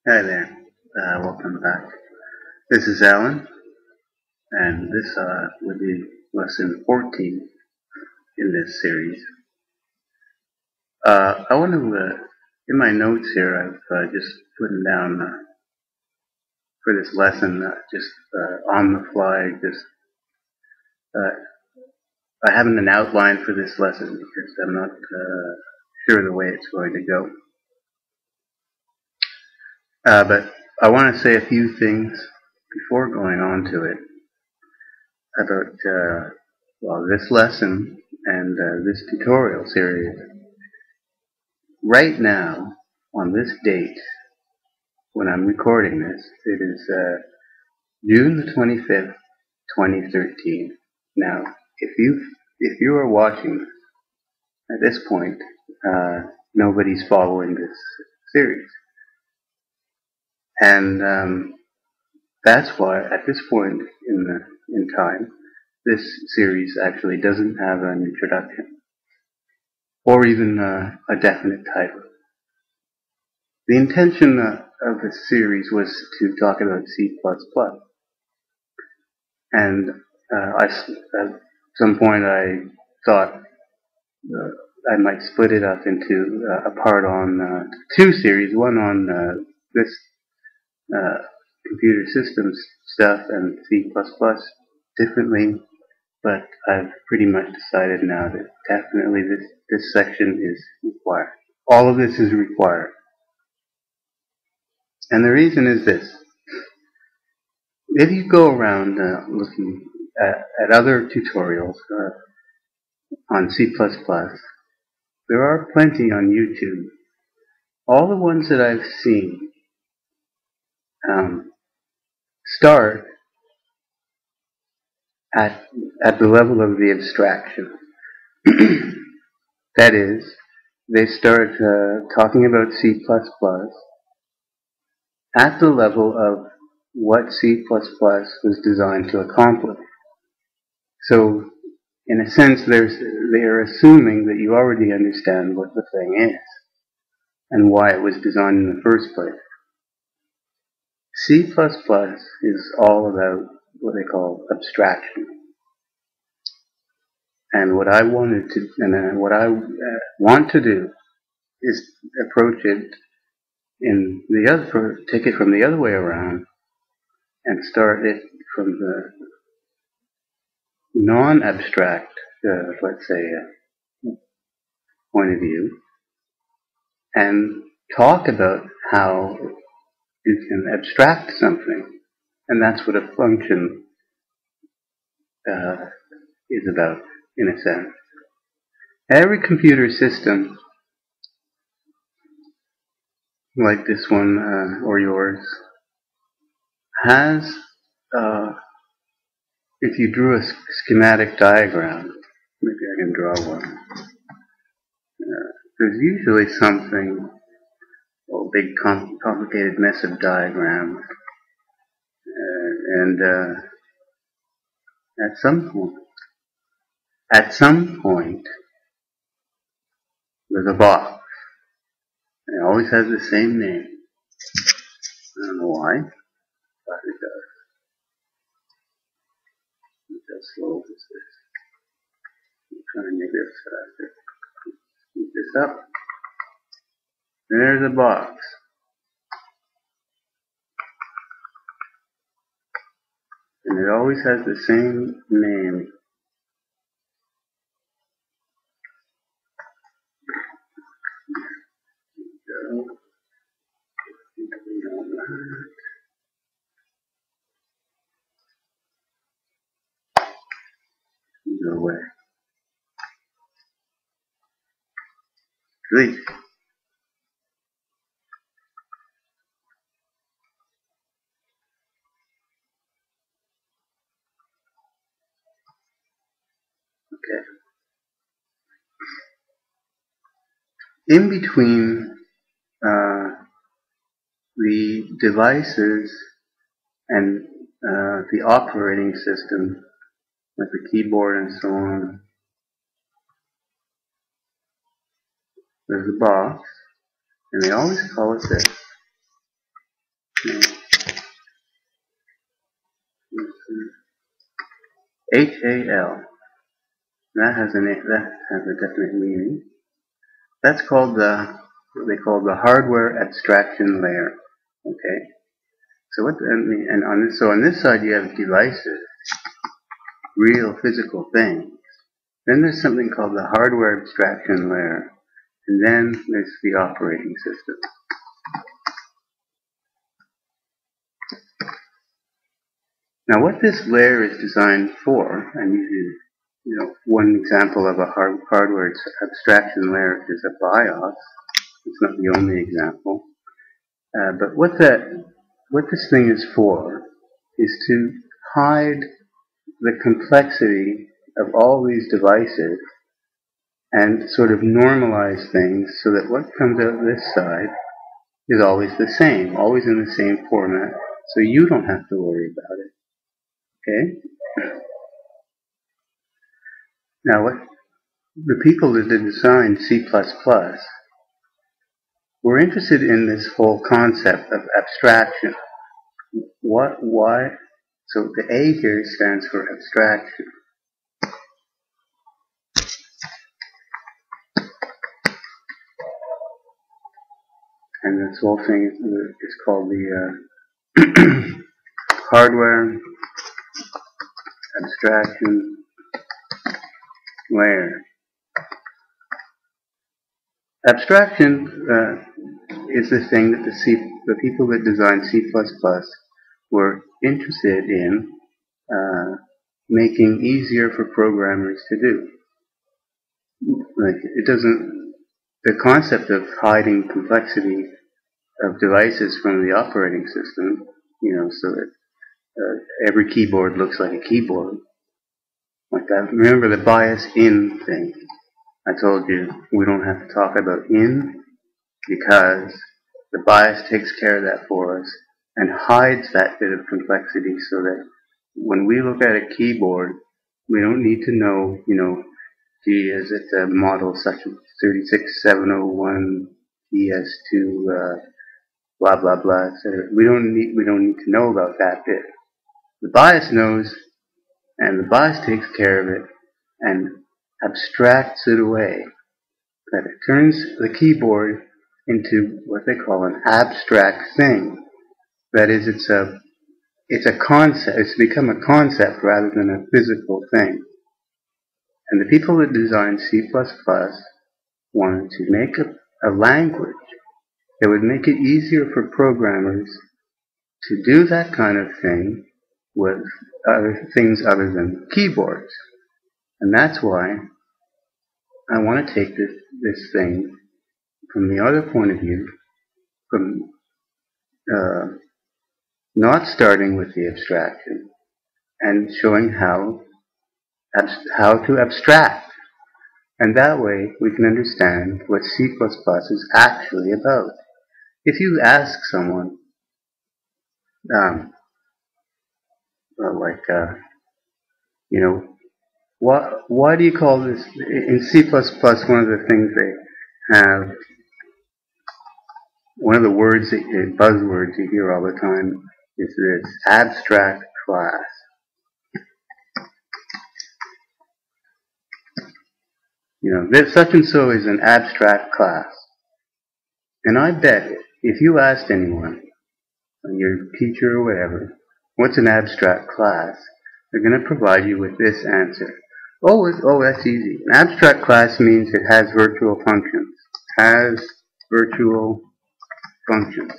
Hi there. Welcome back. This is Alan, and this will be lesson 14 in this series. I want to, in my notes here, I've just put down for this lesson, just on the fly, just I haven't an outline for this lesson because I'm not sure the way it's going to go. But I want to say a few things before going on to it about this lesson and this tutorial series. Right now, on this date, when I'm recording this, it is June the 25th, 2013. Now, if you are watching at this point, nobody's following this series, and that's why at this point in time, this series actually doesn't have an introduction or even a definite title. The intention of this series was to talk about C++, and at some point I thought I might split it up into a part on two series, one on this computer systems stuff and C++ differently, but I've pretty much decided now that definitely this section is required. All of this is required. And the reason is this. If you go around looking at other tutorials on C++, there are plenty on YouTube. All the ones that I've seen start at the level of the abstraction. That is, they start talking about C++ at the level of what C++ was designed to accomplish. So, in a sense, they're assuming that you already understand what the thing is and why it was designed in the first place. C++ is all about what they call abstraction. And what I want to do is approach it take it from the other way around and start it from the non-abstract, let's say, point of view, and talk about how you can abstract something. And that's what a function is about, in a sense. Every computer system, like this one or yours, has, if you drew a schematic diagram, maybe I can draw one, there's usually something, a big complicated mess of diagrams, and at some point, there's a box. And it always has the same name. I don't know why, but it does. How slow is this? I'm trying to make this faster. Speed this up. There's a box. And it always has the same name. Go away. Delete. Okay. In between the devices and the operating system, like the keyboard and so on, there's a box, and they always call it this. HAL. That has a definite meaning. That's called what they call the hardware abstraction layer. Okay. So on this side you have devices, real physical things. Then there's something called the hardware abstraction layer, and then there's the operating system. Now, what this layer is designed for, and one example of a hardware abstraction layer is a BIOS. It's not the only example, but what this thing is for is to hide the complexity of all these devices and sort of normalize things so that what comes out this side is always the same, always in the same format, so you don't have to worry about it. Okay? Now, what the people that designed C++ were interested in this whole concept of abstraction. Why? So the A here stands for abstraction. And this whole thing is called the hardware abstraction layer. Abstraction is the thing that the people that designed C++ were interested in making easier for programmers to do. Like the concept of hiding complexity of devices from the operating system, so that every keyboard looks like a keyboard, like that. Remember the bias in thing. I told you we don't have to talk about in because the bias takes care of that for us and hides that bit of complexity so that when we look at a keyboard, we don't need to know, gee, is it a model such as 36701 ES2 blah blah blah, etc. We don't need to know about that bit. The bias knows, and the bias takes care of it and abstracts it away. That it turns the keyboard into what they call an abstract thing. That is, it's a concept. It's become a concept rather than a physical thing. And the people that designed C++ wanted to make a language that would make it easier for programmers to do that kind of thing with other things other than keyboards. And that's why I want to take this thing from the other point of view, from not starting with the abstraction and showing how to abstract. And that way we can understand what C++ is actually about. If you ask someone, why do you call this, in C++, one of the things they have, one of the buzzwords you hear all the time is this abstract class. This such and so is an abstract class. And I bet if you asked anyone, your teacher or whatever, what's an abstract class, they're going to provide you with this answer. Oh, that's easy. An abstract class means it has virtual functions. Has virtual functions.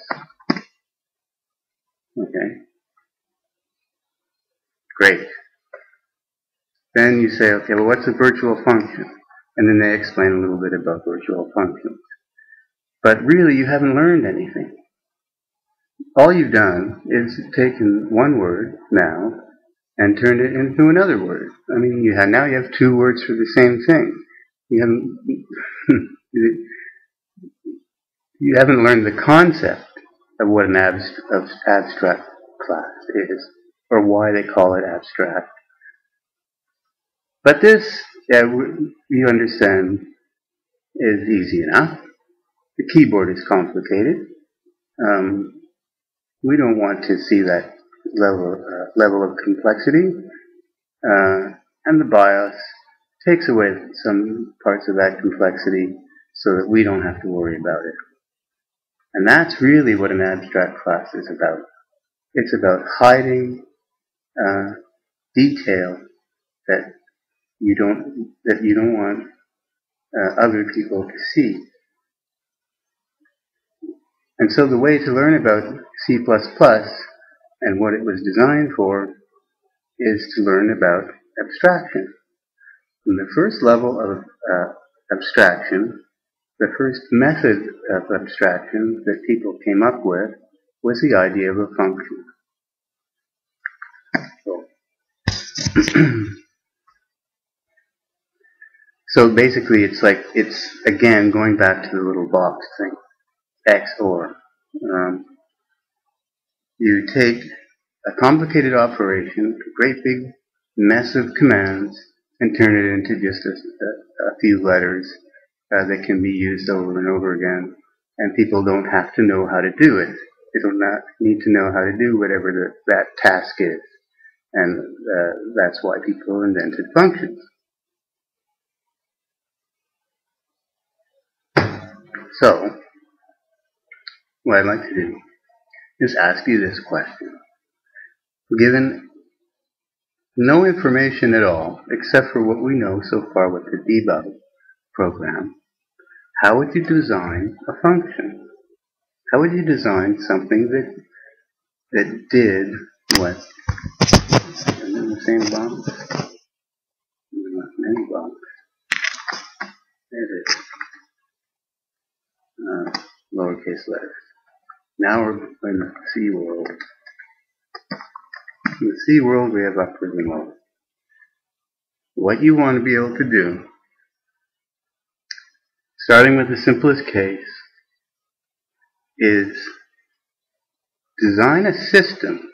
Okay. Great. Then you say, okay, well, what's a virtual function? And then they explain a little bit about virtual functions. But really, you haven't learned anything. All you've done is taken one word now and turned it into another word. I mean, now you have two words for the same thing. You haven't learned the concept of what an abstract class is, or why they call it abstract. But this, you understand, is easy enough. The keyboard is complicated. We don't want to see that level of complexity, and the BIOS takes away some parts of that complexity so that we don't have to worry about it. And that's really what an abstract class is about. It's about hiding detail that you don't want other people to see. And so the way to learn about C++ and what it was designed for is to learn about abstraction. And the first level of abstraction, the first method of abstraction that people came up with was the idea of a function. So basically it's again going back to the little box thing, XOR. You take a complicated operation, a great big mess of commands, and turn it into just a few letters that can be used over and over again, and people don't have to know how to do it. They do not need to know how to do whatever that task is, and that's why people invented functions. So, what I'd like to do is ask you this question. Given no information at all, except for what we know so far with the Debug program, how would you design a function? How would you design something that did what? In the same box? Not many box. There it is. Lowercase letters. Now we're in the C world. In the C world, we have upward and lower. What you want to be able to do, starting with the simplest case, is design a system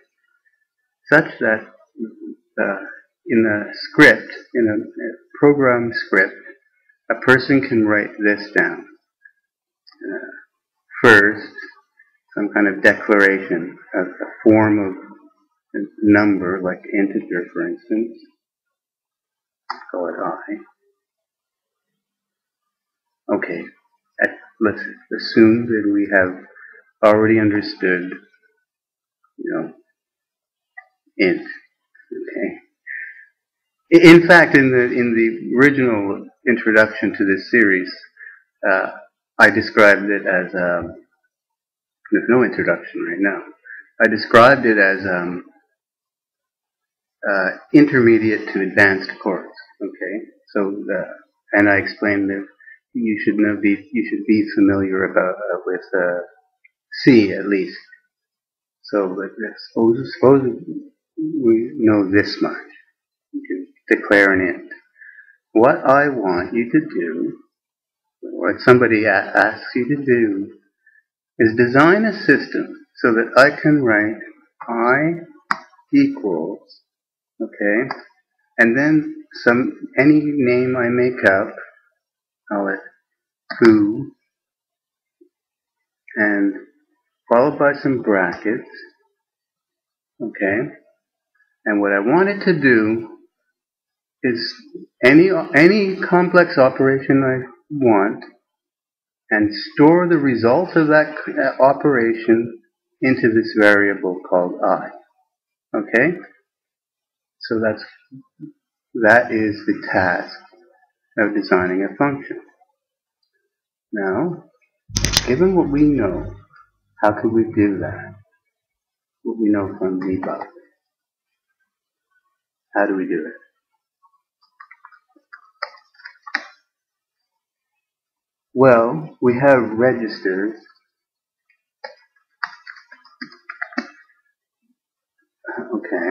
such that in a script, in a program script, a person can write this down. First, some kind of declaration, a form of a number, like integer, for instance. Call it I. Okay, let's assume that we have already understood, int. Okay. In fact, in the original introduction to this series, I described it as there's no introduction right now. I described it as intermediate to advanced course. Okay, so and I explained that you should be familiar with C at least. So suppose we know this much. You can declare an int. What I want you to do, or what somebody asks you to do, is design a system so that I can write I equals, okay, and then any name I make up, call it foo, and followed by some brackets, okay, and what I want it to do is any complex operation I want, and store the result of that operation into this variable called I. Okay? So that is the task of designing a function. Now, given what we know, how could we do that? What we know from Debug. How do we do it? Well, we have registers. Okay,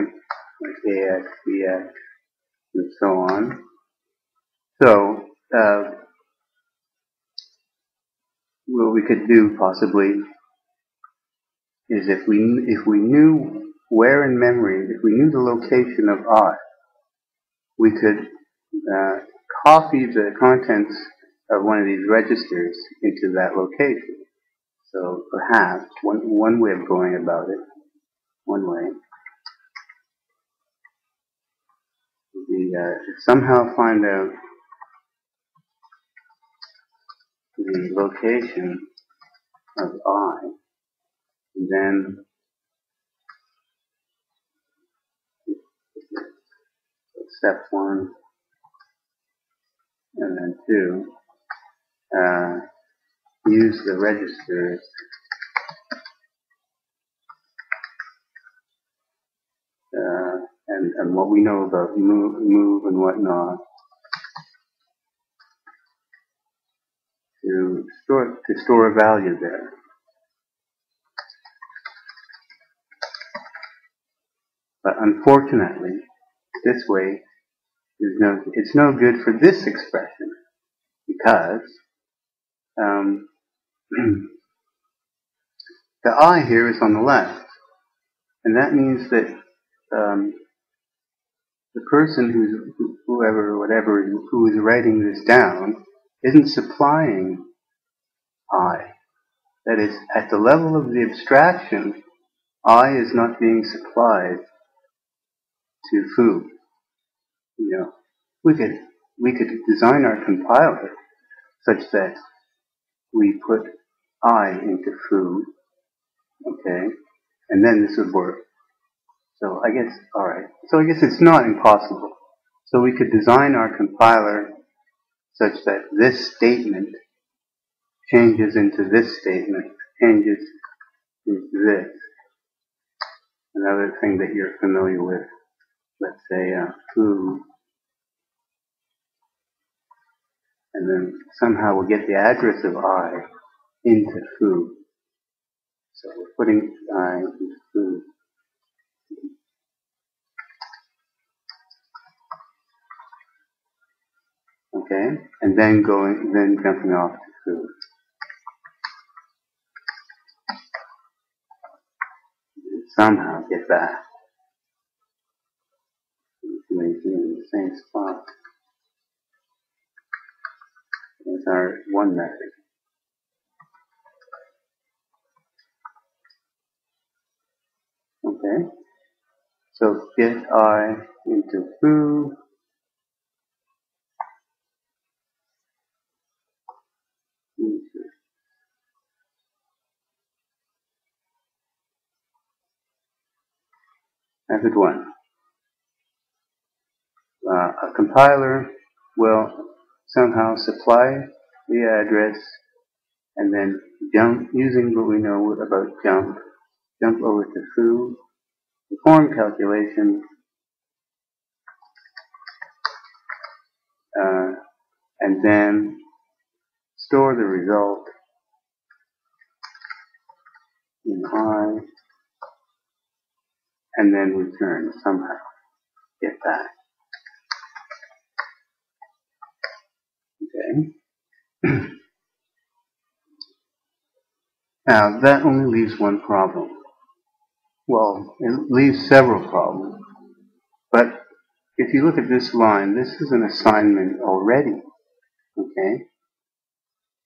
like AX, BX, and so on. So, what we could do possibly is if we knew where in memory, if we knew the location of I, we could copy the contents of one of these registers into that location. So perhaps one way of going about it, one way, would be to somehow find out the location of I, and then step 1, and then 2, use the registers and what we know about move and whatnot to store a value there. But unfortunately, this way it's no good for this expression because the I here is on the left, and that means that the person whoever or whatever who is writing this down isn't supplying I. That is, at the level of the abstraction, I is not being supplied to foo. You know, we could design our compiler such that we put I into foo, okay, and then this would work. So I guess, alright, so I guess it's not impossible. So we could design our compiler such that this statement changes into this statement, changes into this. Another thing that you're familiar with, let's say foo, and then somehow we'll get the address of I into foo. So we're putting I into foo. Okay, and then jumping off to foo. And somehow get back to the same spot as our one method. Okay, so get I into foo. Method 1. A compiler will somehow supply the address and then jump, using what we know about jump over to foo, perform calculation, and then store the result in I, and then return somehow, get back. Okay. Now that only leaves one problem. Well, it leaves several problems. But if you look at this line, this is an assignment already. Okay.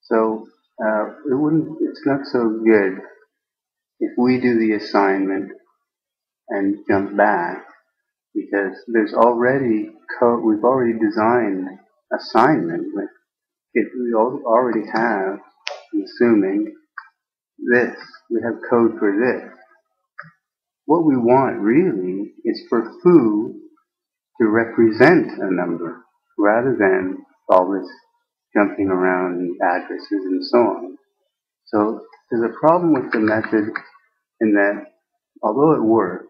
So it's not so good if we do the assignment and jump back, because there's already code. We've already designed assignment. We already have, I'm assuming, this. We have code for this. What we want really is for foo to represent a number rather than all this jumping around and addresses and so on. So there's a problem with the method in that although it works,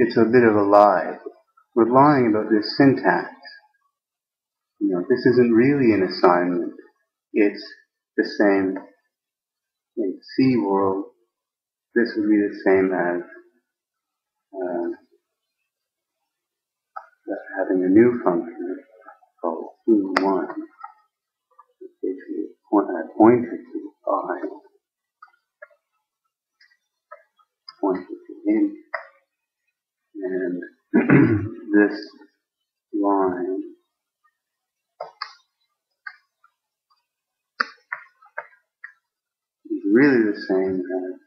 it's a bit of a lie. We're lying about this syntax. You know, this isn't really an assignment. It's the same in C world. This would be the same as having a new function called foo1, which basically pointer to I, pointer to int, and this line really the same as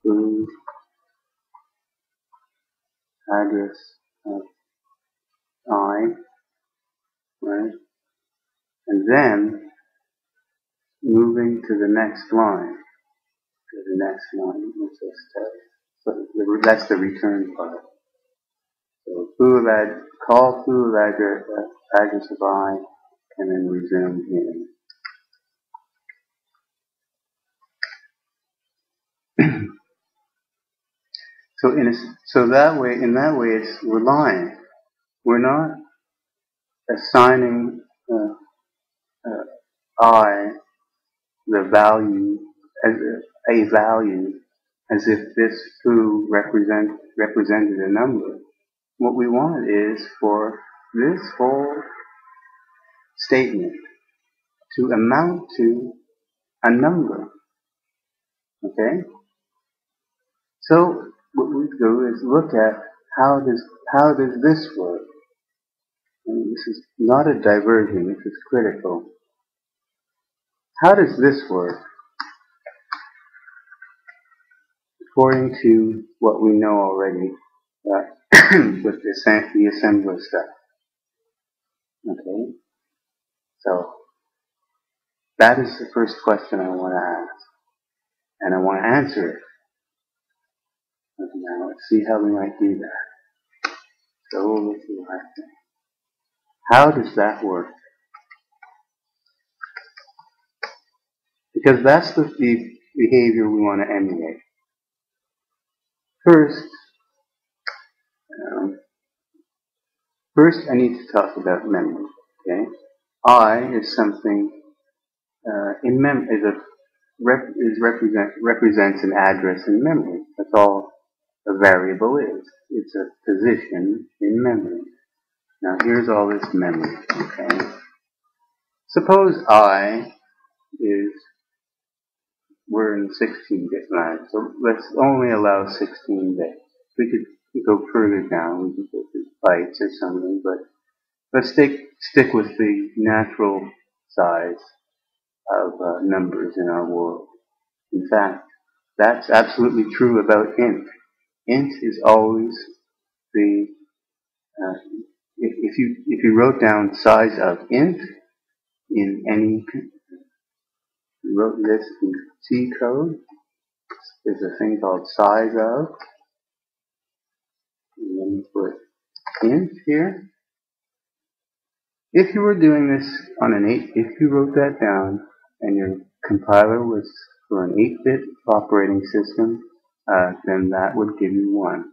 foo address of I, right? And then moving to the next line. To the next line, which is that's the return part. So call foo of address of I, and then resume here. So in that way, it's relying. We're not assigning I the value as a value as if this foo represented a number. What we want is for this whole statement to amount to a number. Okay? So what we do is look at how does this work? And this is not a diversion, this is critical. How does this work? According to what we know already with the assembler stuff. Okay? So that is the first question I want to ask. And I want to answer it. Okay, now let's see how we might do that. So let's see what I think. How does that work? Because that's the behavior we want to emulate. First I need to talk about memory. Okay, I is something represents an address in memory. That's all a variable is. It's a position in memory. Now here's all this memory. Okay, suppose we're in 16-bit line, so let's only allow 16 bits. We could go further down, we could go to bytes or something, but let's stick with the natural size of numbers in our world. In fact, that's absolutely true about int. Int is always the if you wrote down size of int in any you wrote this in C code, there's a thing called size of, and then you put int here. If you were doing this on if you wrote that down and your compiler was for an 8-bit operating system, then that would give you 1.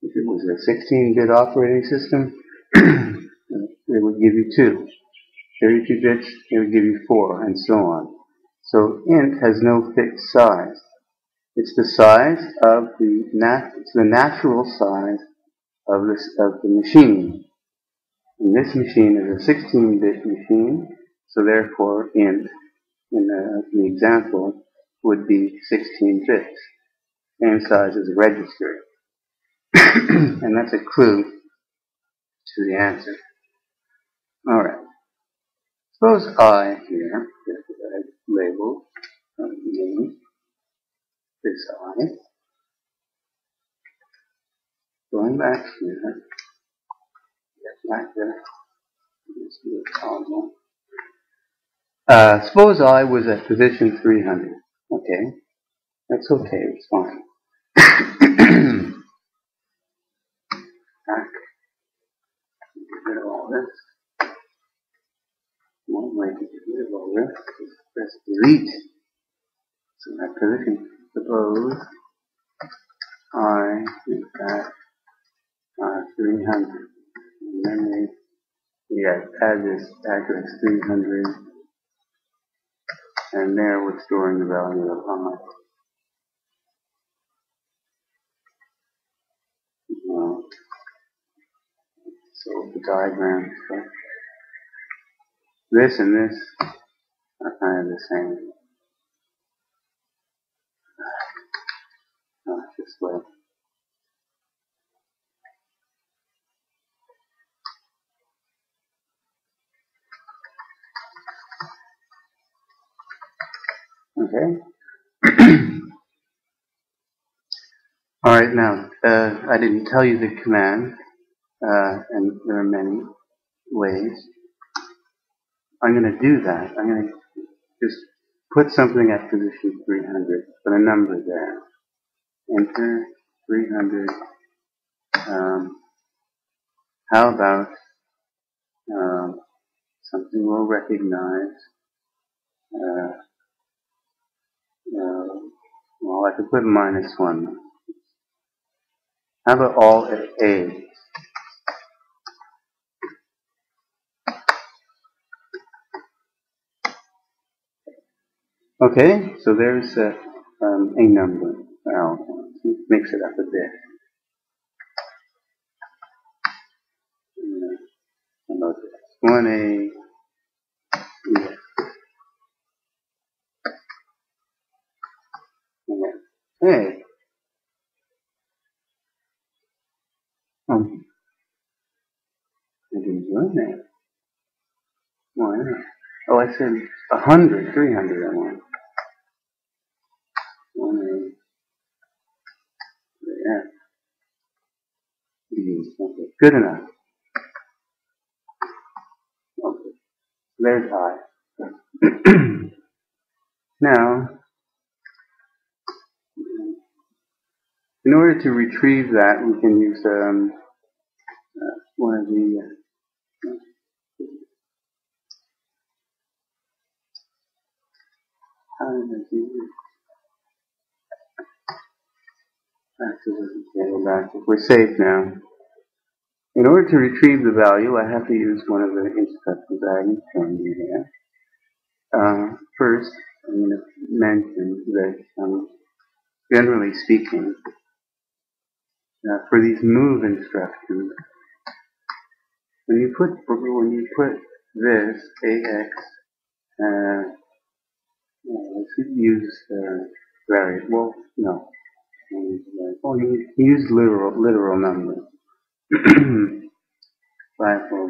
If it was a 16-bit operating system, it would give you 2. 32 bits, it would give you 4, and so on. So int has no fixed size. It's the size of it's the natural size of the machine. And this machine is a 16-bit machine, so therefore int in the example would be 16 bits, same size as a register. And that's a clue to the answer. Alright. Suppose I here, that I labeled name this I. Going back here, get back there. Let's do a column. Suppose I was at position 300. Okay, that's okay, it's fine. Back. Get rid of all this. One way to get rid of all this is press delete. So that position, suppose I is at 300. And then we add this address 300, and there we're storing the value of I. So the diagram, this and this are kind of the same. This way. Okay. All right. Now, I didn't tell you the command, and there are many ways. I'm going to do that. I'm going to just put something at position 300, put a number there. Enter 300. How about something we'll recognize? Well, I could put -1. How about all A? Okay, so there's a number. Well, let's mix it up a bit. How about this? 1A. Yeah. Yeah. Hey. I didn't do that. Why not? Oh, I said 100, 300 I want. 1A. Yeah. Okay. Good enough. Okay. There's I. Now, in order to retrieve that, we can use one of the how did I do this? We're safe now. In order to retrieve the value, I have to use one of the instructions I informed you here. First, I'm going to mention that, generally speaking, for these move instructions, when you put this AX, let's use variable. No, you use literal numbers. 5, 4, 7.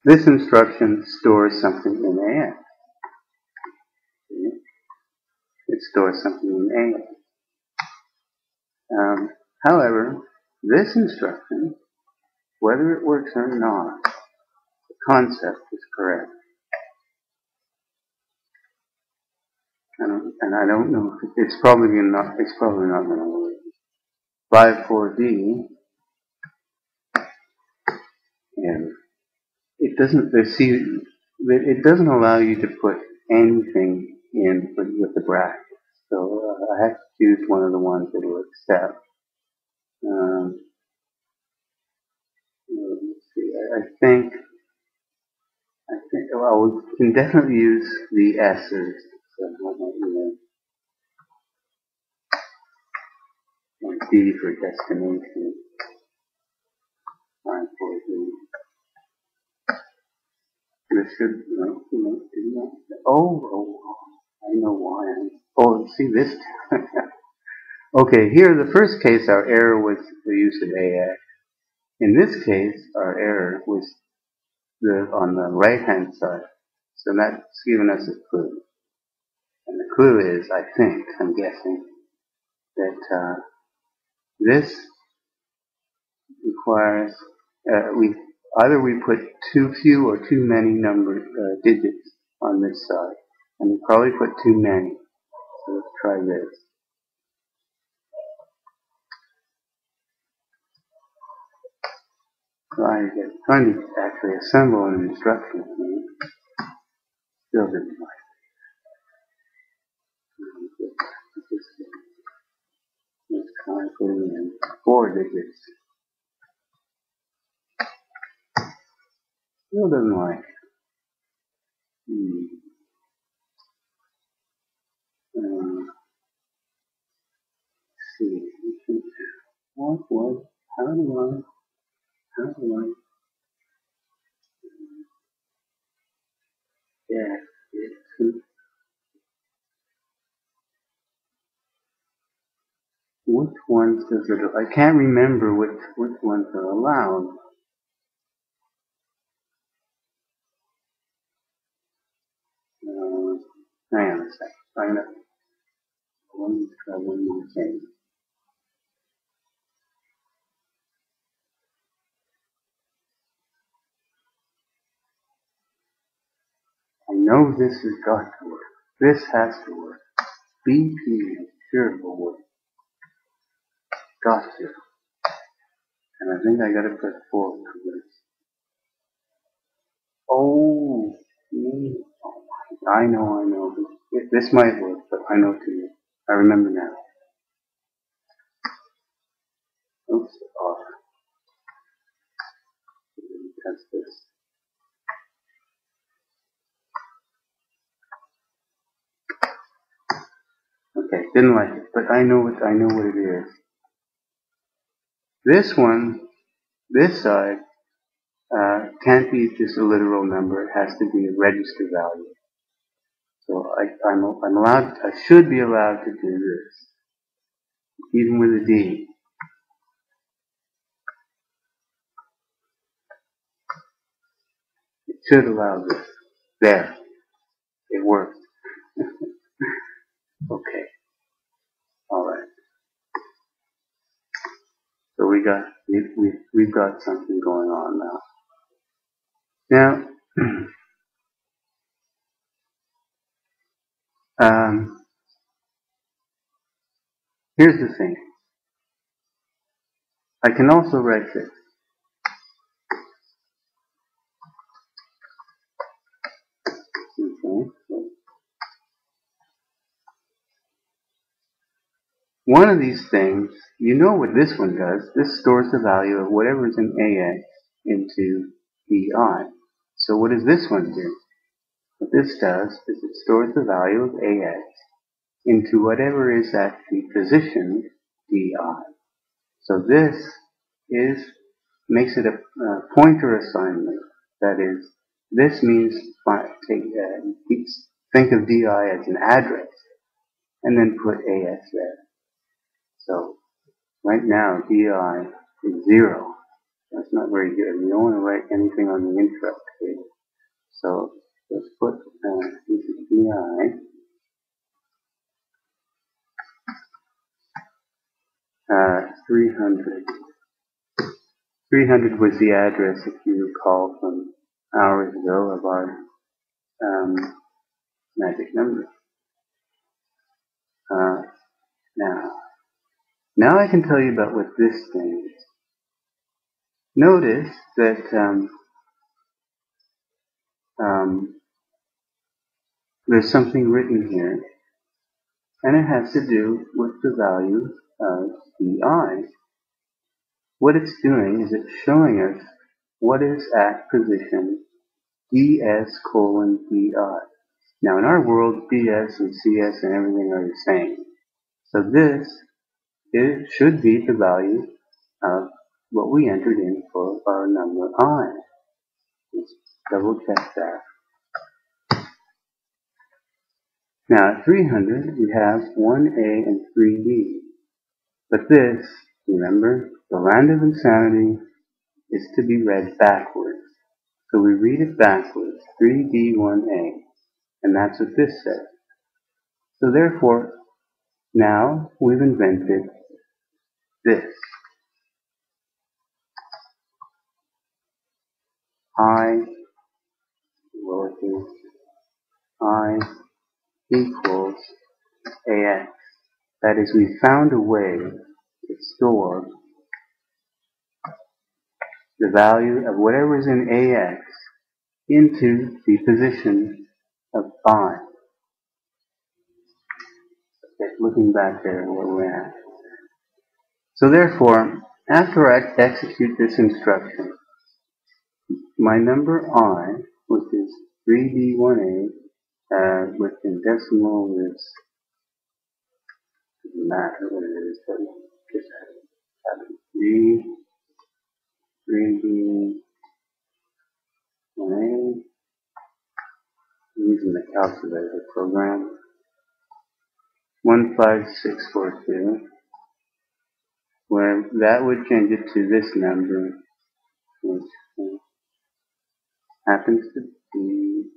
This instruction stores something in AX. It stores something in AX. However, this instruction, whether it works or not, the concept is correct. And I don't know. It's probably not. It's probably not going to work. 5,4D, and it doesn't. It doesn't allow you to put anything in with the brackets. So I have to choose one of the ones that will accept. Let's see. I think. Well, we can definitely use the S's. So, like D for destination. 5,4D. This should, I know why. Oh, see this. Okay, here the first case our error was the use of AX. In this case, our error was on the right hand side. So that's given us a clue. And the clue is, I'm guessing, that this requires, either we put too few or too many digits on this side. And we probably put too many. So let's try this. Trying to actually assemble an instruction. Still didn't like it. Let's try putting in 4 digits. Still doesn't like it. Let's see. How do I get it to, which ones does it, I can't remember which ones are allowed. Hang on a sec. I'm gonna try one more thing. I know this has got to work. This has to work. BP sure it will work. Got to. And I think I gotta put 4 for this. Oh, I know. This might work, but I know too. I remember now. Oops, off. Test this. Okay, didn't like it, but I know what it is. This one, this side, can't be just a literal number. It has to be a register value. So I'm allowed. I should be allowed to do this, even with a D. It should allow this. There, it worked. Okay, all right. So we've got something going on now. Now, here's the thing. I can also write this. Okay. One of these things, you know what this one does. This stores the value of whatever is in AX into BI. So what does this one do? What this does is it stores the value of AX into whatever is at the position DI. So this makes it a pointer assignment. That is, this means think of DI as an address and then put AX there. So right now DI is 0. That's not very good. We don't want to write anything on the interrupt table. So let's put this is DI. 300. 300 was the address, if you recall, from hours ago of our magic number. Now I can tell you about what this thing is. Notice that there's something written here, and it has to do with the value of DI. What it's doing is it's showing us what is at position DS:DI. Now in our world, DS and CS and everything are the same. So this should be the value of what we entered in for our number I. Let's double check that. Now at 300 we have 1A and 3B. But this, remember, the land of insanity is to be read backwards. So we read it backwards, 3D1A, and that's what this says. So therefore, now we've invented this. I, lowercase I, equals AX. That is, we found a way to store the value of whatever is in AX into the position of I. Okay, looking back there where we're at. So therefore, after I execute this instruction, my number I, which is 3D1A, within decimal is, doesn't matter what it is, but just have it 3D1A, using the calculator program, 15642, where that would change it to this number, which happens to be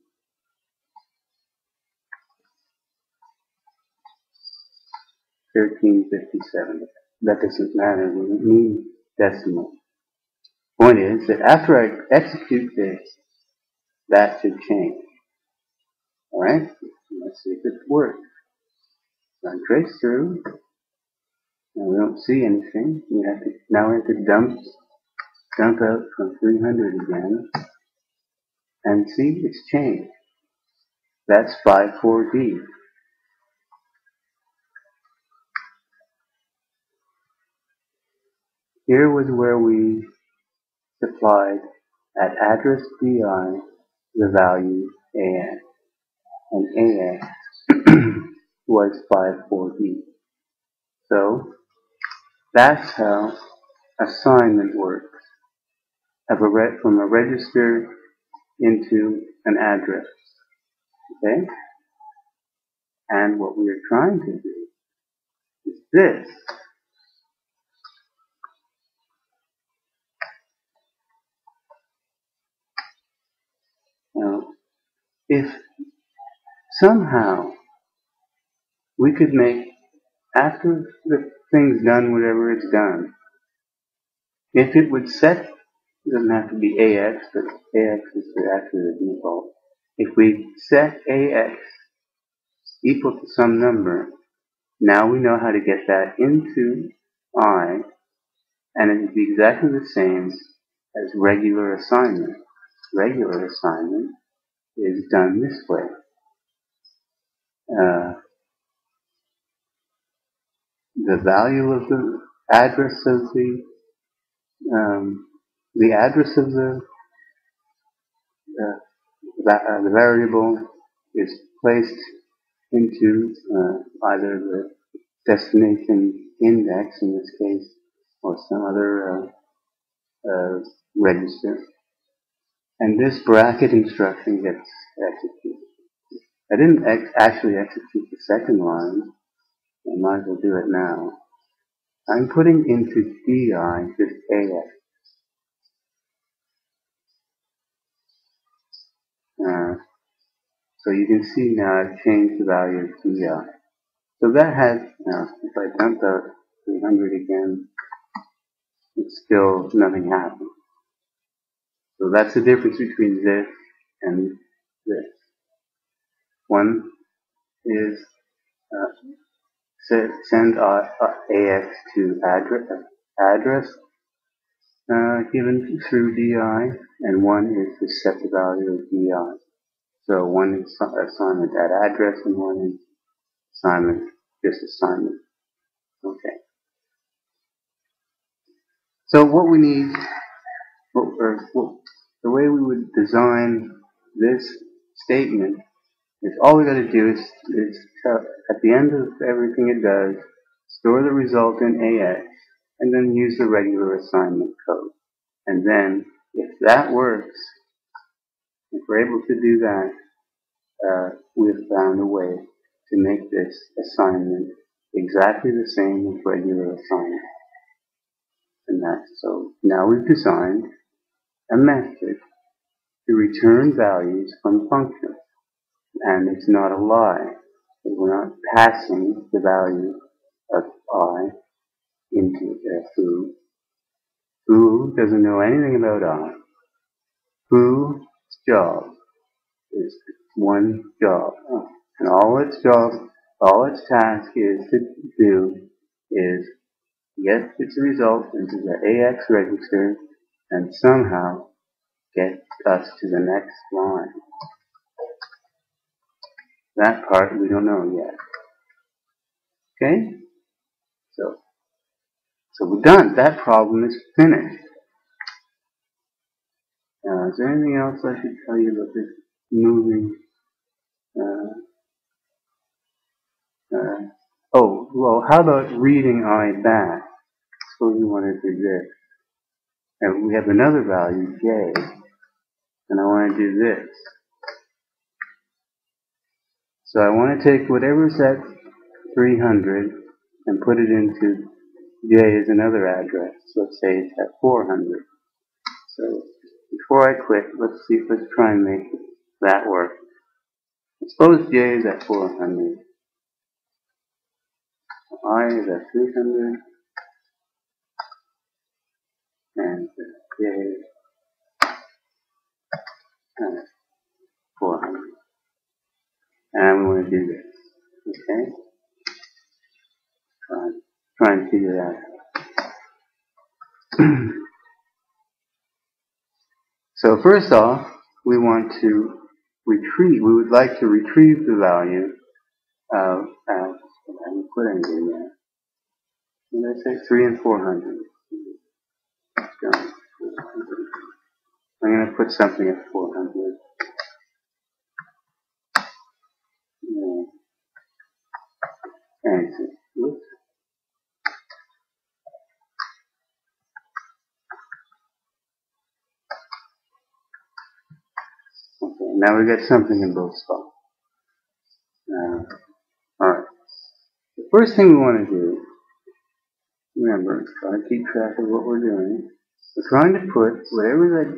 1357. That doesn't matter. We don't need decimal. Point is that after I execute this, that should change. Alright? Let's see if it works. Run trace through. Now we don't see anything. Now we have to dump out from 300 again. And see, it's changed. That's 54D. Here was where we supplied at address DI the value AX. And AX was 54D. So that's how assignment works. From a register into an address. Okay? And what we are trying to do is this. Now, if somehow we could make, after the thing's done whatever it's done, if it would set, it doesn't have to be AX, but AX is actually the default. If we set AX equal to some number, now we know how to get that into I, and it would be exactly the same as regular assignment. Regular assignment is done this way. The value of the address of the address of the variable is placed into either the destination index in this case, or some other register, and this bracket instruction gets executed. I didn't actually execute the second line. I might as well do it now. I'm putting into DI this AX. So you can see now I've changed the value of DI. So that has, now if I dump out 300 again, it's still nothing happened. So that's the difference between this and this. One is send AX to address given through DI, and one is to set the value of DI. So one is assignment at address, and one is assignment, just assignment. Okay. So what we need, the way we would design this statement is all we got to do is at the end of everything it does, store the result in AX, and then use the regular assignment code. And then, if that works, if we're able to do that, we've found a way to make this assignment exactly the same as regular assignment. And that's so now we've designed a method to return values from functions. And it's not a lie. We're not passing the value of I into foo. Foo doesn't know anything about I. Foo's job is one job. And all its task is to do is get its result into the AX register and somehow get us to the next line. That part we don't know yet. Okay? So we're done. That problem is finished. Is there anything else I should tell you about this moving? Oh, well, how about reading I back? Suppose we want to do this. And we have another value, J, and I want to do this. So I want to take whatever's at 300 and put it into J is another address. Let's say it's at 400. So before I quit, let's try and make that work. Suppose J is at 400. I is at 300 and j at 400. And we want to do this. Okay? Try and figure that out. So first off, we want to retrieve, we would like to retrieve the value of, I haven't put anything there. Let's say 3 and 400. I'm going to put something at 400. And whoops. Okay, now we got something in both spots. Alright. The first thing we want to do, remember, try to keep track of what we're doing. We're trying to put whatever that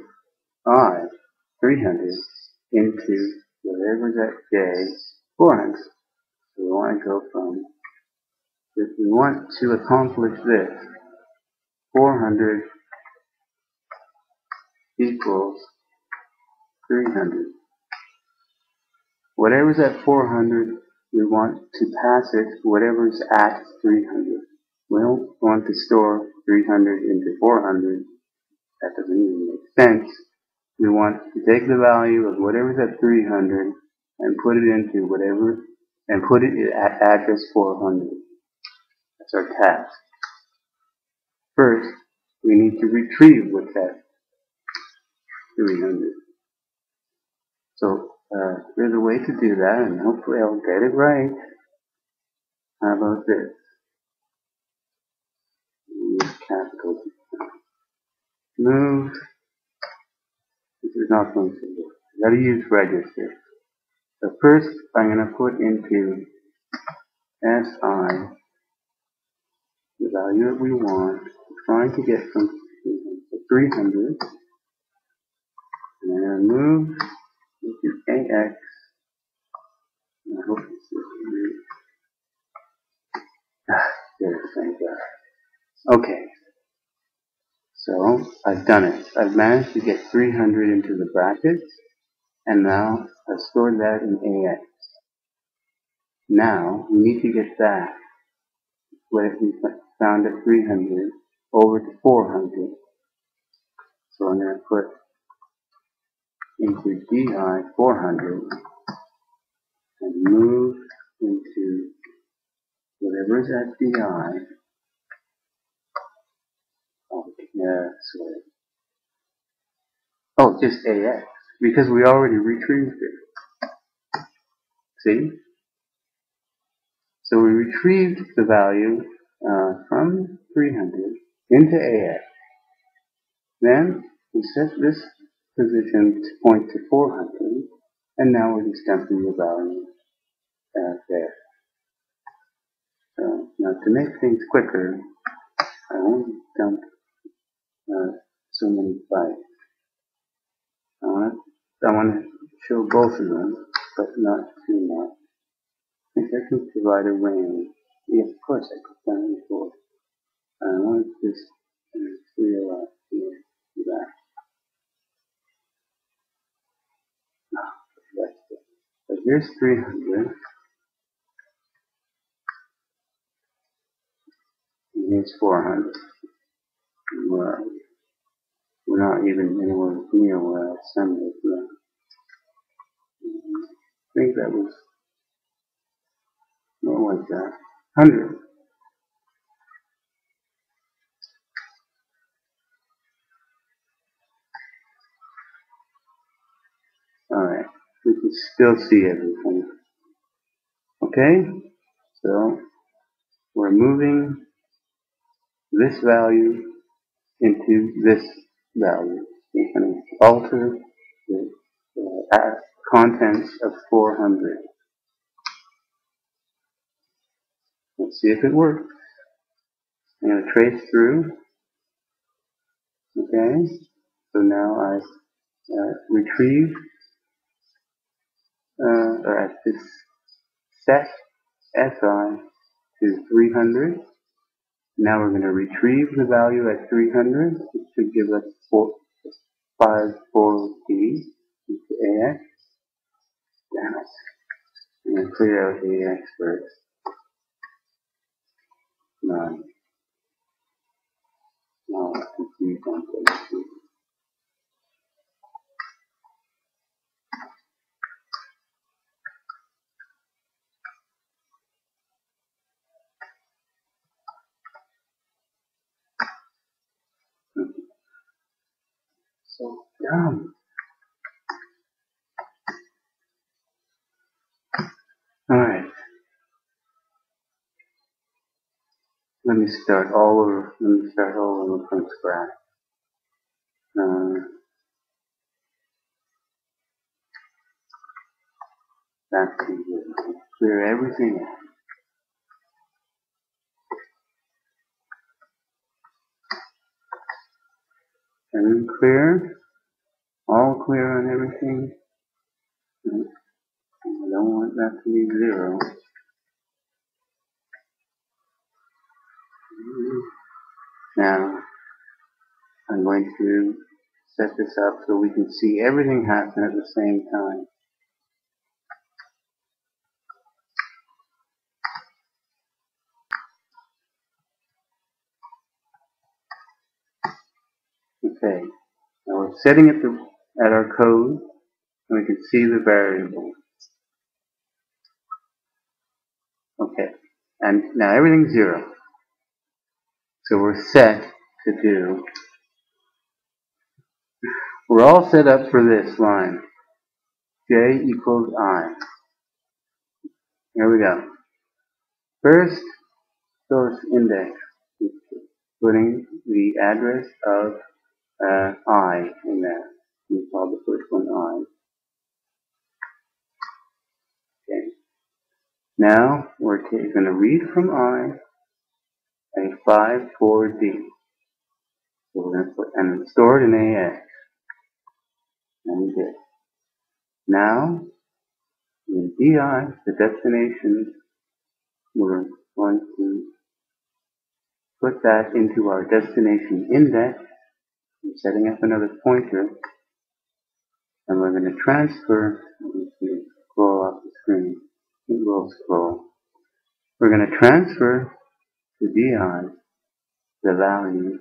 I, 300, into whatever that J, 400. So we want to go from, if we want to accomplish this, 400 equals 300. Whatever's at 400, we want to pass it whatever's at 300. We don't want to store 300 into 400. That doesn't even make sense. We want to take the value of whatever's at 300 and put it into whatever, and put it at address 400. That's our task. First, we need to retrieve what's at 300. So, there's a way to do that, and hopefully I'll get it right. How about this? Use capitals. Move. This is not going to work. I've got to use register. So first, I'm going to put into SI the value that we want. We're trying to get from 300. And I'm going to move into AX. And I hope it's there, thank God. Okay. So I've done it. I've managed to get 300 into the brackets, and now I've stored that in AX. Now we need to get that, what we found at 300, over to 400. So I'm going to put into DI 400 and move into whatever is at DI. Oh, yeah, sorry. Oh, just AX, because we already retrieved it. See? So we retrieved the value from 300 into AX. Then we set this position to point to 400, and now we're just dumping the value there. So now to make things quicker, I won't dump so many bytes. I want to show both of them, but not too much. I think I can provide a range. Yes, of course I put down before. I want to just clear out here that. That's it. So here's 300. And here's 400. And we're not even anywhere near where I assembled them. I think that was, what was that? 100. Alright, we can still see everything. Okay, so we're moving this value into this value. We can alter the contents of 400. Let's see if it works. I'm going to trace through. Okay, so now I retrieve, or at this set SI to 300. Now we're going to retrieve the value at 300. It should give us 54D into AX. Damn it. I'm going to clear out AX first. 9. Now I'm confused on those. So dumb. Alright. Let me start all over. Let me start all over from scratch. That's good. Clear everything out. And then clear. All clear on everything. I don't want that to be 0. Now, I'm going to set this up so we can see everything happen at the same time. Okay, now we're setting it at our code, and we can see the variable. Okay, and now everything's 0. So we're set to do. We're all set up for this line. J equals I. Here we go. First source index, putting the address of I in there. We call the first one I. Okay. Now we're going to read from I a 54D. So we're going to put and store it in AX. And we did. Now in DI, the destination, we're going to put that into our destination index. We're setting up another pointer. And we're going to transfer, let me see, scroll off the screen. It will scroll. We're going to transfer to DI the value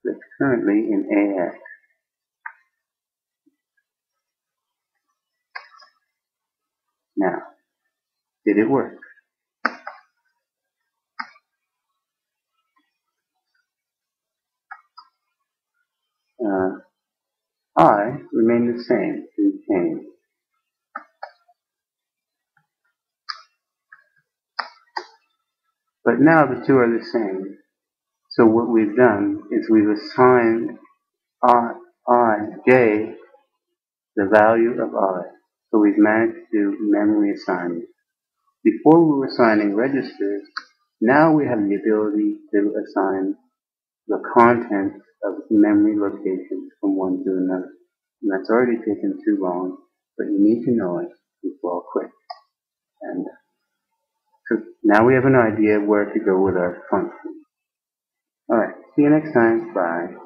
that's currently in AX. Now, did it work? I remained the same, didn't change. But now the two are the same. So what we've done is we've assigned J, the value of I. So we've managed to do memory assignment. Before we were assigning registers, now we have the ability to assign the contents of memory locations from one to another. And that's already taken too long, but you need to know it before quick. And so now we have an idea where to go with our function. Alright, see you next time. Bye.